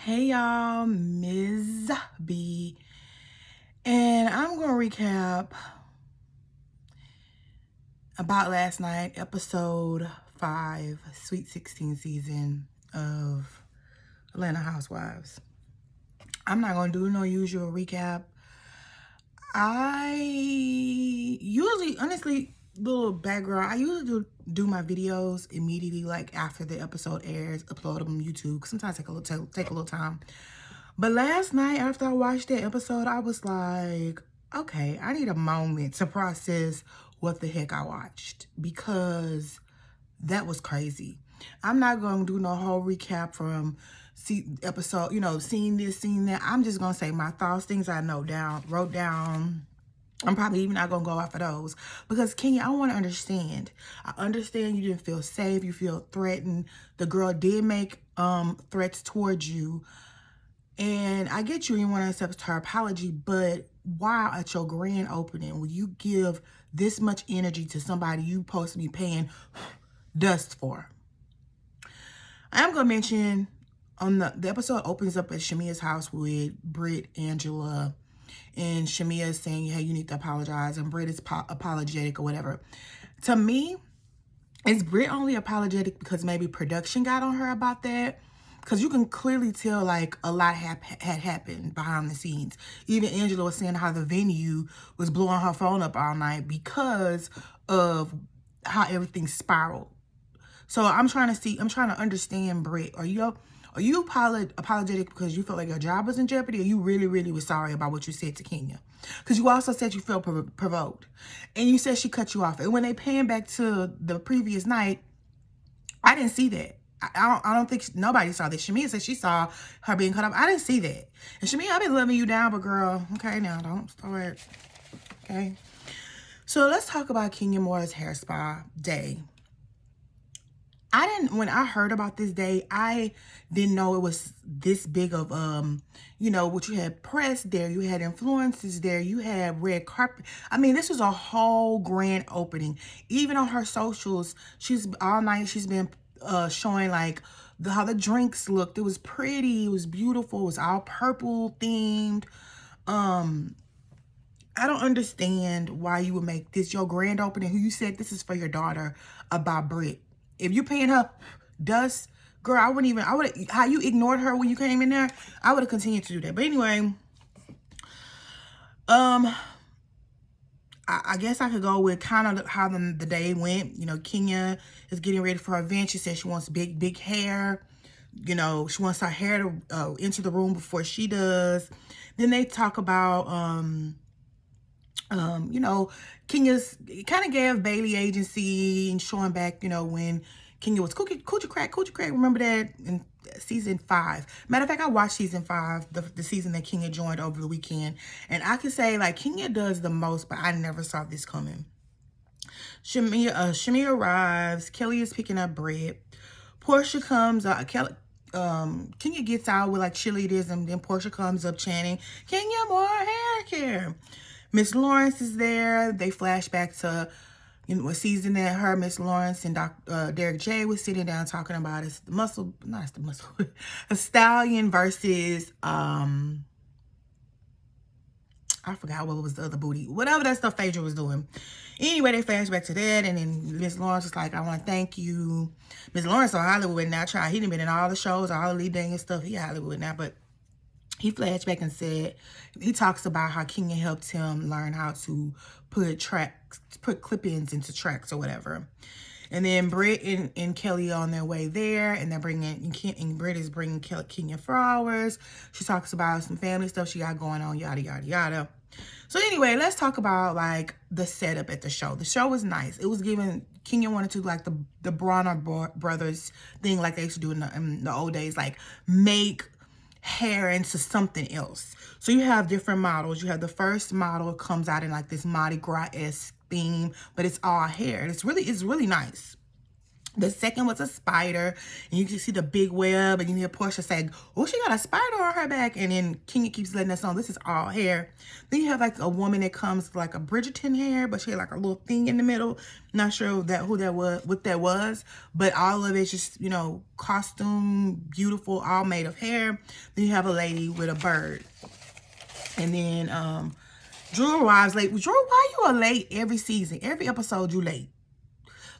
Hey y'all, Ms. B, and I'm gonna recap about last night, episode 5, Sweet 16 season of Atlanta Housewives. I'm not gonna do no usual recap. I usually, honestly, little background, I usually do my videos immediately, like after the episode airs, upload them on YouTube. Sometimes take a little time. But last night after I watched that episode, I was like, okay, I need a moment to process what the heck I watched because that was crazy. I'm not going to do no whole recap from episode, seeing this, seeing that. I'm just going to say my thoughts, things I wrote down. I'm probably even not going to go off of those because Kenya, I want to understand. I understand you didn't feel safe. You feel threatened. The girl did make threats towards you. And I get you didn't want to accept her apology, but why at your grand opening will you give this much energy to somebody you supposed to be paying dust for? I am going to mention on the episode opens up at Shamia's house with Britt, Angela, and Shamia is saying, hey, you need to apologize, and Britt is apologetic or whatever. To me, is Britt only apologetic because maybe production got on her about that? Because you can clearly tell, like, a lot had happened behind the scenes. Even Angela was saying how the venue was blowing her phone up all night because of how everything spiraled. So I'm trying to understand, Britt. Are you apologetic because you felt like your job was in jeopardy, or you really, really was sorry about what you said to Kenya? Because you also said you felt provoked. And you said she cut you off. And when they pan back to the previous night, I didn't see that. I don't think nobody saw that. Shamia said she saw her being cut off. I didn't see that. And Shamia, I've been loving you down, but girl, okay, now don't start. Okay. So let's talk about Kenya Moore's hair spa day. When I heard about this day, I didn't know it was this big of, what you had press there, you had influencers there, you had red carpet. I mean, this was a whole grand opening. Even on her socials, all night she's been showing like how the drinks looked. It was pretty, it was beautiful, it was all purple themed. I don't understand why you would make this your grand opening, who you said this is for your daughter, about Britt. If you paying her dust, girl, how you ignored her when you came in there, I would have continued to do that. But anyway, I guess I could go with kind of how the day went. Kenya is getting ready for her event. She said she wants big hair. She wants her hair to enter the room before she does. Then they talk about, Kenya's kind of gave Bailey agency and showing back, when Kenya was Coochie Crack. Remember that in season 5. Matter of fact, I watched season 5, the season that Kenya joined over the weekend. And I can say, like, Kenya does the most, but I never saw this coming. Shamia arrives. Kelly is picking up Britt. Portia comes, Kenya gets out with like cheerleaders, and then Portia comes up chanting, Kenya more hair care. Miss Lawrence is there. They flash back to a season that her, Miss Lawrence, and Derek J was sitting down talking about a stallion versus I forgot what was the other booty. Whatever that stuff Phaedra was doing. Anyway, they flash back to that, and then Miss Lawrence was like, I want to thank you. Miss Lawrence on Hollywood now. He done been in all the shows, all the lead and stuff. He Hollywood now, but he flashed back and said, he talks about how Kenya helped him learn how to put clip-ins into tracks or whatever. And then Britt and Kelly on their way there, and they're and Britt is bringing Kenya flowers. She talks about some family stuff she got going on, yada, yada, yada. So anyway, let's talk about like the setup at the show. The show was nice. It was given, Kenya wanted to like the Bronner brothers thing like they used to do in the old days, like make hair into something else. So you have different models. You have the first model comes out in like this Mardi Gras-esque theme, but it's all hair. It's really nice. The second was a spider, and you can see the big web, and you hear Portia say, oh, she got a spider on her back. And then Kenya keeps letting us know this is all hair. Then you have like a woman that comes like a Bridgerton hair, but she had like a little thing in the middle. Not sure what that was, but all of it's just, you know, costume, beautiful, all made of hair. Then you have a lady with a bird. And then Drew arrives late. Drew, why you are late every season? Every episode you late.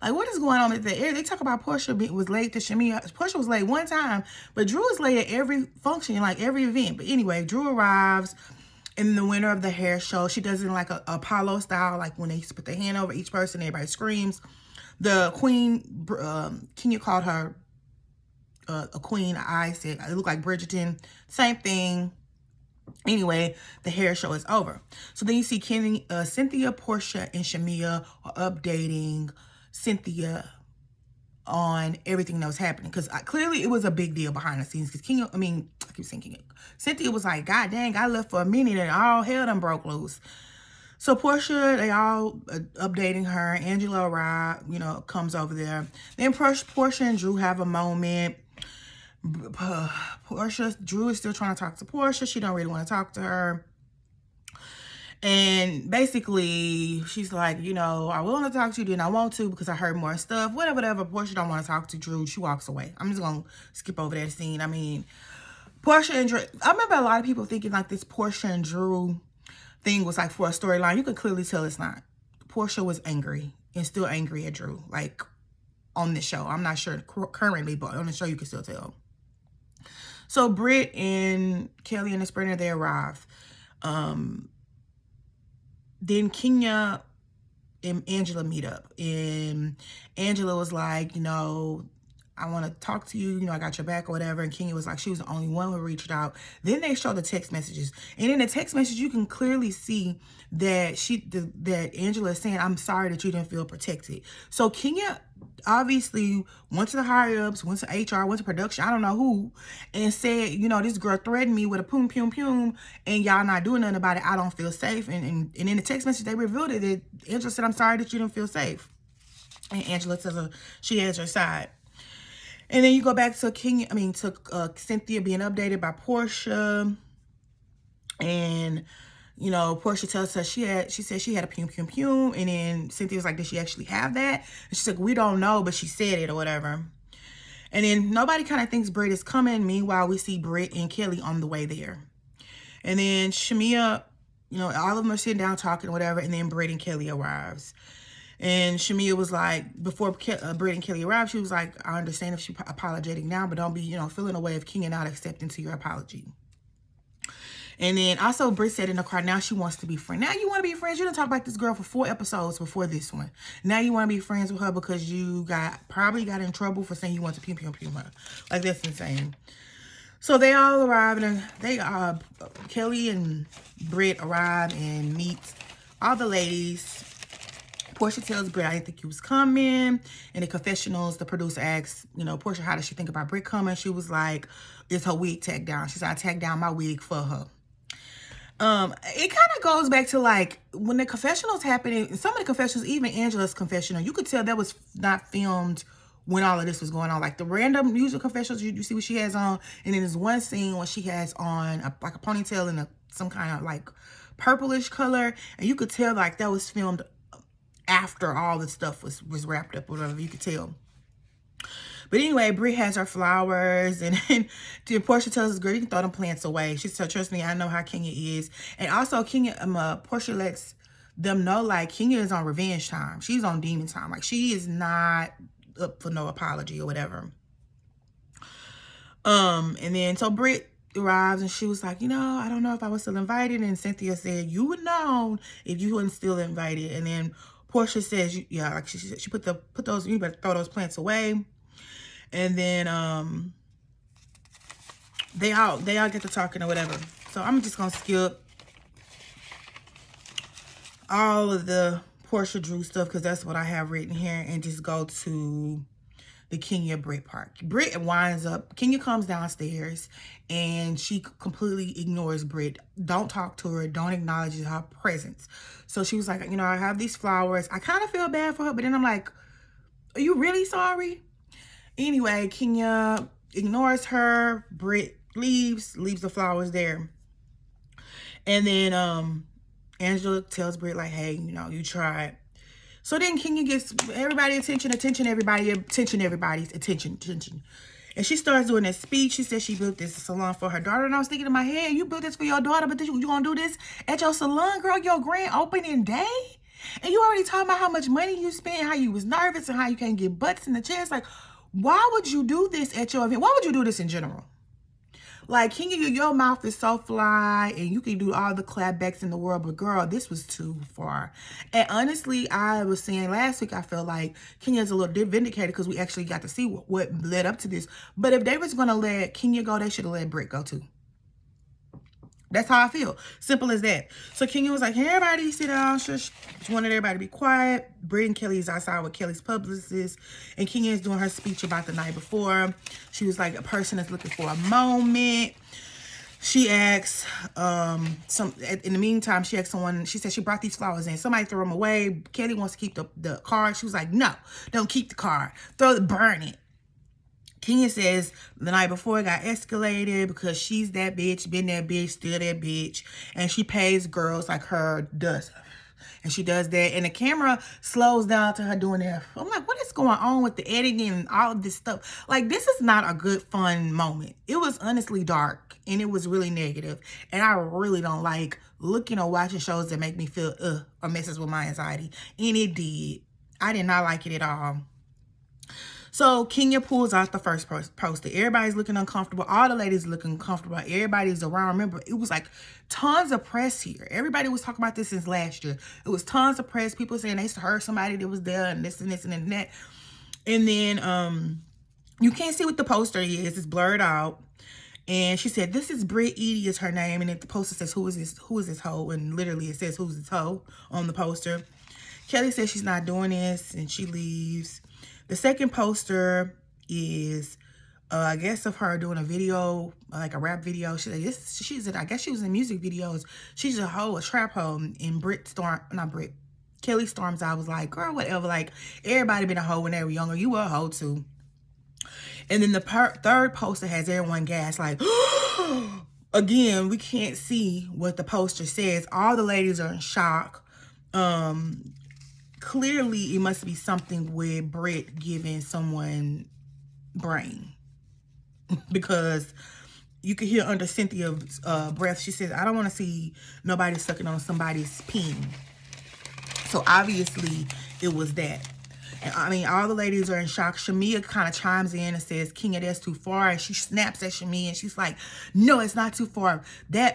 Like, what is going on with that? They talk about Portia was late to Shamea. Portia was late one time, but Drew is late at every function, like every event. But anyway, Drew arrives in the winner of the hair show. She does it in like a Apollo style, like when they used to put their hand over each person, everybody screams. The queen, Kenya called her a queen. I said it looked like Bridgerton. Same thing. Anyway, the hair show is over. So then you see Cynthia, Portia, and Shamea are updating Cynthia on everything that was happening, because clearly it was a big deal behind the scenes, because I keep saying Kenya. Cynthia was like, God dang, I left for a minute and all hell done broke loose. So Portia, they all updating her. Angela arrived, you know, comes over there. Then Portia and Drew have a moment. Drew is still trying to talk to Portia. She don't really want to talk to her. And basically, she's like, you know, I want to talk to you, then I want to because I heard more stuff. Whatever. Portia don't want to talk to Drew. She walks away. I'm just going to skip over that scene. I mean, Portia and Drew. I remember a lot of people thinking like this Portia and Drew thing was like for a storyline. You can clearly tell it's not. Portia was angry and still angry at Drew, like on the show. I'm not sure currently, but on the show you can still tell. So Britt and Kelly and the Sprinter, they arrive. Then Kenya and Angela meet up, and Angela was like, you know, I want to talk to you, you know, I got your back or whatever. And Kenya was like, she was the only one who reached out. Then they show the text messages, and in the text message you can clearly see that that Angela is saying, I'm sorry that you didn't feel protected. So Kenya obviously went to the higher ups, went to HR, went to production, I don't know who, and said, you know, this girl threatened me with a poom poom poom, and y'all not doing nothing about it. I don't feel safe. And in the text message they revealed it that Angela said, I'm sorry that you didn't feel safe. And Angela tells her she has her side. And then you go back to Cynthia being updated by Portia. And, you know, Portia tells her she said she had a pum pum pum. And then Cynthia was like, did she actually have that? And she's like, we don't know, but she said it or whatever. And then nobody kind of thinks Britt is coming. Meanwhile, we see Britt and Kelly on the way there. And then Shamea, you know, all of them are sitting down talking or whatever. And then Britt and Kelly arrives. And Shamea was like, before Britt and Kelly arrived, she was like, I understand if she's apologetic now, but don't be, you know, feeling a way of Kenya not accepting to your apology. And then also Britt said in the car, now she wants to be friends. Now you want to be friends. You didn't talk about this girl for 4 episodes before this one. Now you want to be friends with her because you probably got in trouble for saying you want to pum pum pum her. Like, that's insane. So they all arrive, and Kelly and Britt arrive and meet all the ladies. Portia tells Britt, I didn't think you was coming. In the confessionals, the producer asks, you know, Portia, how does she think about Britt coming? She was like, is her wig tagged down? She said, I tagged down my wig for her. It kind of goes back to like when the confessionals happening, some of the confessionals, even Angela's confessional, you could tell that was not filmed when all of this was going on. Like the random music confessionals, you see what she has on. And then there's one scene where she has on like a ponytail and some kind of like purplish color. And you could tell like that was filmed after all the stuff was wrapped up, whatever, you could tell. But anyway, Brie has her flowers, and then Portia tells us, girl, you can throw them plants away. She said, trust me, I know how Kenya is. And also Portia lets them know, like, Kenya is on revenge time. She's on demon time. Like, she is not up for no apology or whatever. And then so Britt arrives, and she was like, you know, I don't know if I was still invited. And Cynthia said, you would know if you weren't still invited. And then Portia says, yeah, like she put those, you better throw those plants away. And then they all get to talking or whatever. So I'm just gonna skip all of the Portia Drew stuff because that's what I have written here, and just go to the Kenya Britt part. Britt winds up, Kenya comes downstairs and she completely ignores Britt. Don't talk to her, don't acknowledge her presence. So she was like, you know, I have these flowers. I kind of feel bad for her, but then I'm like, are you really sorry? Anyway, Kenya ignores her. Britt leaves the flowers there. And then Angela tells Britt, like, hey, you know, you tried. So then Kenya gets everybody's attention. And she starts doing this speech. She says she built this salon for her daughter. And I was thinking in my head, you built this for your daughter, but you gonna do this at your salon, girl, your grand opening day? And you already talking about how much money you spent, how you was nervous, and how you can't get butts in the chairs. Like, why would you do this at your event? Why would you do this in general? Like, Kenya, your mouth is so fly, and you can do all the clapbacks in the world, but girl, this was too far. And honestly, I was saying last week, I felt like Kenya's a little vindicated because we actually got to see what led up to this. But if they was going to let Kenya go, they should have let Britt go too. That's how I feel. Simple as that. So Kenya was like, hey, everybody, sit down. She wanted everybody to be quiet. Britt and Kelly's outside with Kelly's publicist. And Kenya is doing her speech about the night before. She was like, a person is looking for a moment. She asked, in the meantime, she asked someone, she said she brought these flowers in. Somebody threw them away. Kelly wants to keep the card. She was like, no, don't keep the card. Burn it. Kenya says the night before it got escalated because she's that bitch, been that bitch, still that bitch. And she pays girls like her does. And she does that. And the camera slows down to her doing that. I'm like, what is going on with the editing and all of this stuff? Like, this is not a good, fun moment. It was honestly dark. And it was really negative. And I really don't like looking or watching shows that make me feel, or messes with my anxiety. And it did. I did not like it at all. So Kenya pulls out the first poster. Everybody's looking uncomfortable. All the ladies looking uncomfortable. Everybody's around. Remember, it was like tons of press here. Everybody was talking about this since last year. It was tons of press. People saying they heard somebody that was there and this and this and that. And then you can't see what the poster is. It's blurred out. And she said, this is Britt Edie is her name. And then the poster says, who is this hoe? And literally it says, who's this hoe on the poster. Kelly says she's not doing this and she leaves. The second poster is, I guess, of her doing a video, like a rap video. I guess she was in music videos. She's a hoe, a trap hoe. And Kelly storms out, was like, girl, whatever. Like, everybody been a hoe when they were younger. You were a hoe too. And then the third poster has everyone gassed, like, again, we can't see what the poster says. All the ladies are in shock. Clearly, it must be something with Britt giving someone brain. Because you could hear under Cynthia's breath, she says, I don't want to see nobody sucking on somebody's peen. So obviously, it was that. And I mean, all the ladies are in shock. Shamia kind of chimes in and says, Kenya, that's too far. And she snaps at Shamia and she's like, no, it's not too far. That,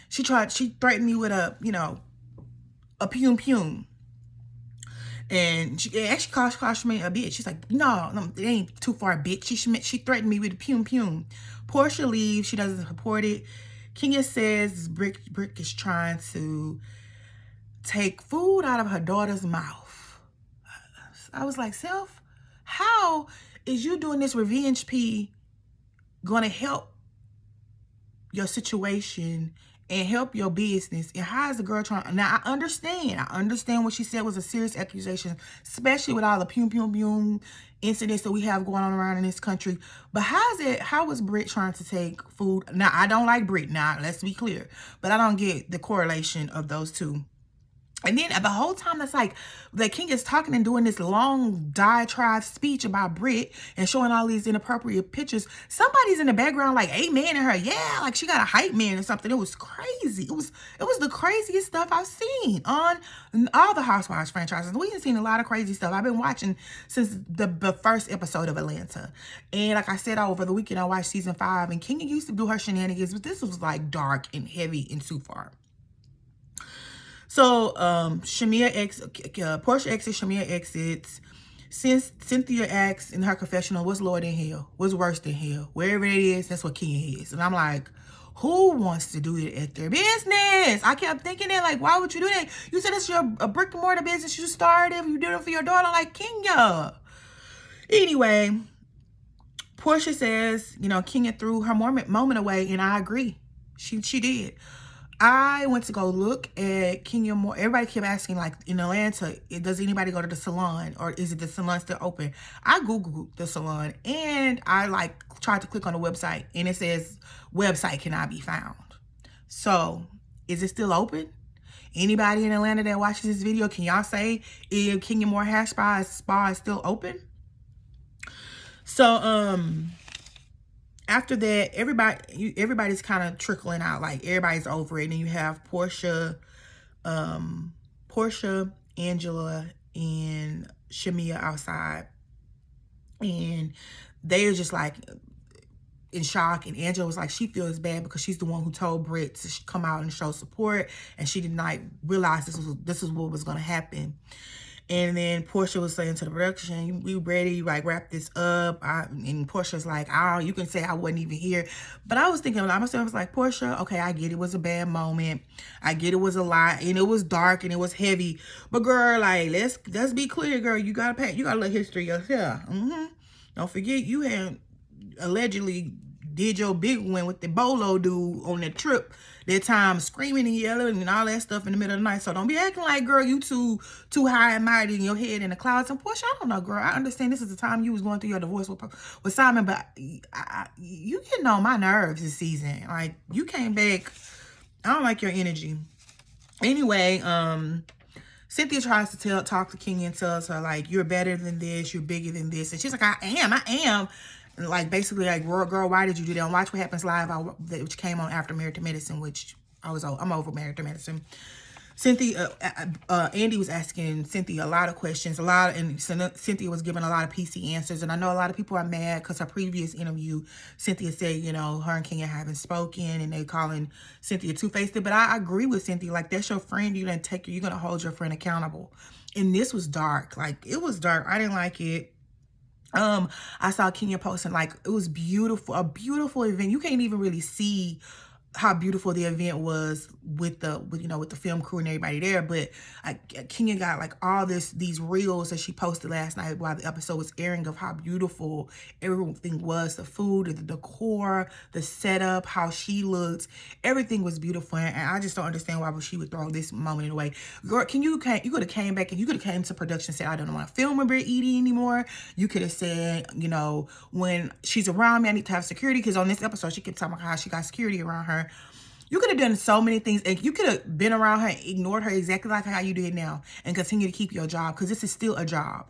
she threatened me with a pume. And she actually called me a bitch. She's like, no, it ain't too far, bitch. She threatened me with a pume. Portia leaves. She doesn't support it. Kenya says Brick is trying to take food out of her daughter's mouth. I was like, Self, how is you doing this revenge pee going to help your situation and help your business? And how is the girl trying? Now, I understand what she said was a serious accusation, especially with all the pume incidents that we have going on around in this country. But how is Britt trying to take food? Now, I don't like Britt. Now, let's be clear. But I don't get the correlation of those two. And then the whole time, it's like the king is talking and doing this long diatribe speech about Britt and showing all these inappropriate pictures. Somebody's in the background like amen to her. Yeah, like she got a hype man or something. It was crazy. It was the craziest stuff I've seen on all the Housewives franchises. We've seen a lot of crazy stuff. I've been watching since the first episode of Atlanta. And like I said, over the weekend, I watched season 5. And Kenya used to do her shenanigans, but this was like dark and heavy and too far. So, Portia exits, Shamia exits. Since Cynthia asks in her confessional, what's lower than hell? What's worse than hell? Wherever it is, that's what Kenya is. And I'm like, who wants to do it at their business? I kept thinking that, like, why would you do that? You said it's a brick and mortar business you started. You did it for your daughter, like Kenya. Anyway, Portia says, Kenya threw her moment away, and I agree. She did. I went to go look at Kenya Moore. Everybody kept asking, like, in Atlanta, does anybody go to the salon, or is it the salon still open? I Googled the salon, and I, like, tried to click on the website, and it says website cannot be found. So, is it still open? Anybody in Atlanta that watches this video, can y'all say if Kenya Moore Hair Spa is still open? So, after that, everybody's kind of trickling out. Like, everybody's over it. And then you have Portia, Angela, and Shamia outside. And they are just like in shock. And Angela was like, she feels bad because she's the one who told Britt to come out and show support. And she did not realize this is what was going to happen. And then Portia was saying to the production, we ready, like, wrap this up. And Portia's like, oh, you can say I wasn't even here. But I was thinking, I was like, Portia, okay, I get it was a bad moment. I get it was a lot, and it was dark, and it was heavy. But girl, like, let's be clear, girl. You gotta let history yourself. Don't forget, you had allegedly did your big one with the Bolo dude on that trip. That time screaming and yelling and all that stuff in the middle of the night. So don't be acting like, girl, you too high and mighty in your head in the clouds. And Portia, I don't know, girl. I understand this is the time you was going through your divorce with Simon, but you getting on my nerves this season. Like, you came back. I don't like your energy. Anyway, Cynthia tries to talk to Kenya and tells her, like, you're better than this. You're bigger than this. And she's like, I am. Like, basically, like, girl, why did you do that? And Watch What Happens Live, which came on after Married to Medicine, which I'm over Married to Medicine. Cynthia, Andy was asking Cynthia a lot of questions, and Cynthia was giving a lot of PC answers. And I know a lot of people are mad because her previous interview, Cynthia said, you know, her and Kenya haven't spoken, and they calling Cynthia two-faced. But I agree with Cynthia. Like, that's your friend. You're going to hold your friend accountable. And this was dark. Like, it was dark. I didn't like it. I saw Kenya posting, like, it was beautiful, a beautiful event. You can't even really see how beautiful the event was with the film crew and everybody there. But Kenya got like all these reels that she posted last night while the episode was airing of how beautiful everything was. The food, the decor, the setup, how she looked, everything was beautiful. And I just don't understand why she would throw this moment away. Girl, you could have came back and you could have came to production and said, I don't want to film with Britt Edie anymore. You could have said, you know, when she's around me, I need to have security, because on this episode she kept talking about how she got security around her. You could have done so many things, and you could have been around her, ignored her exactly like how you did now, and continue to keep your job, because this is still a job.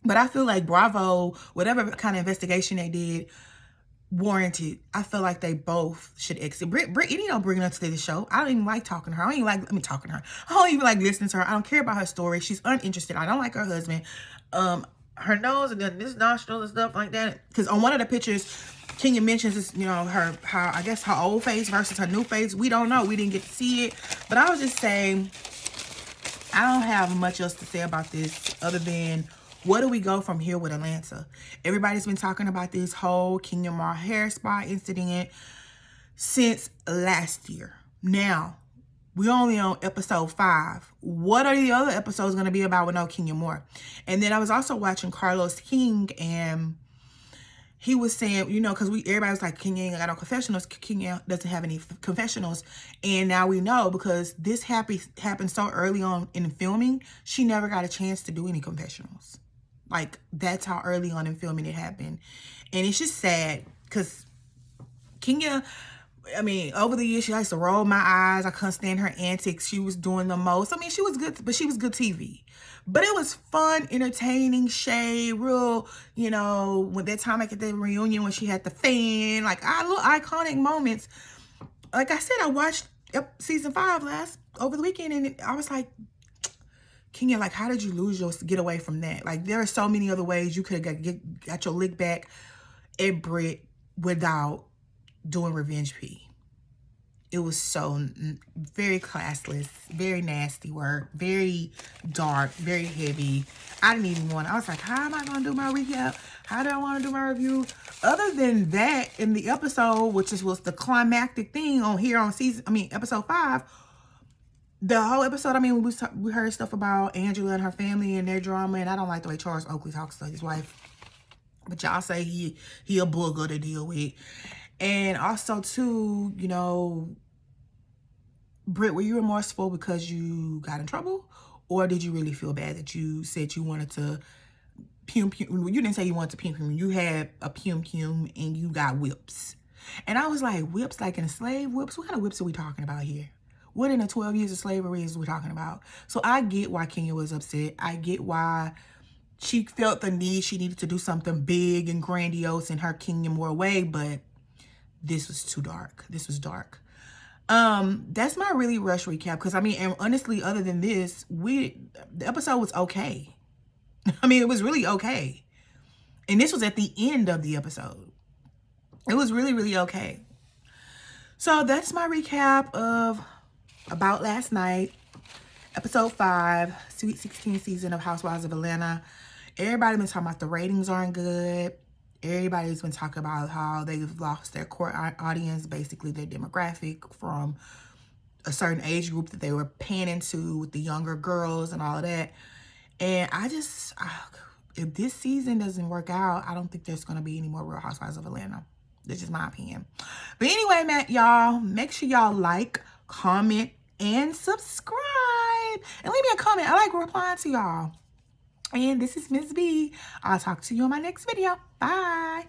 But I feel like Bravo, whatever kind of investigation they did, warranted. I feel like they both should exit. Britt Edie don't bring her to the show. I don't even like talking to her. I don't even like listening to her. I don't care about her story. She's uninterested. I don't like her husband. Her nose and then this nostril and stuff like that. Because on one of the pictures, Kenya mentions this, you know, her old face versus her new face. We don't know. We didn't get to see it. But I was just saying, I don't have much else to say about this other than, where do we go from here with Atlanta? Everybody's been talking about this whole Kenya Moore Hair Spa incident since last year. Now, we're only on episode 5. What are the other episodes going to be about with no Kenya Moore? And then I was also watching Carlos King, and he was saying, you know, because everybody was like, Kenya ain't got no confessionals. Kenya doesn't have any confessionals. And now we know, because this happened so early on in filming, she never got a chance to do any confessionals. Like, that's how early on in filming it happened. And it's just sad, because Kenya, I mean, over the years, she likes to roll my eyes. I couldn't stand her antics. She was doing the most. I mean, she was good, but she was good TV. But it was fun, entertaining, shade, real, you know, when that time, like at the reunion when she had the fan, like, little iconic moments. Like I said, I watched season 5 over the weekend, and I was like, Kenya, like, how did you get away from that? Like, there are so many other ways you could have got your lick back at Britt without doing Revenge P. It was so very classless, very nasty work, very dark, very heavy. I didn't even want to. I was like, how am I going to do my recap? How do I want to do my review? Other than that, in the episode, which was the climactic thing on episode 5, the whole episode, I mean, we heard stuff about Angela and her family and their drama, and I don't like the way Charles Oakley talks to his wife. But y'all say he a booger to deal with. And also, too, you know, Britt, were you remorseful because you got in trouble? Or did you really feel bad that you said you wanted to pum pum? You didn't say you wanted to pum pum. You had a pum pum and you got whips. And I was like, whips like in a slave whips? What kind of whips are we talking about here? What in the 12 years of slavery is we talking about? So I get why Kenya was upset. I get why she felt the need. She needed to do something big and grandiose in her Kingdom War way, but this was too dark. This was dark. That's my really rush recap, because I mean, and honestly, other than this, the episode was okay. I mean, it was really okay. And this was at the end of the episode. It was really, really okay. So that's my recap of About Last Night, episode 5, Sweet 16 season of Housewives of Atlanta. Everybody's been talking about the ratings aren't good. Everybody's been talking about how they've lost their core audience, basically their demographic, from a certain age group that they were paying into with the younger girls and all of that. And I just, if this season doesn't work out, I don't think there's going to be any more Real Housewives of Atlanta. That's just my opinion. But anyway, man, y'all, make sure y'all like, comment, and subscribe. And leave me a comment. I like replying to y'all. And this is Miss B. I'll talk to you in my next video. Bye.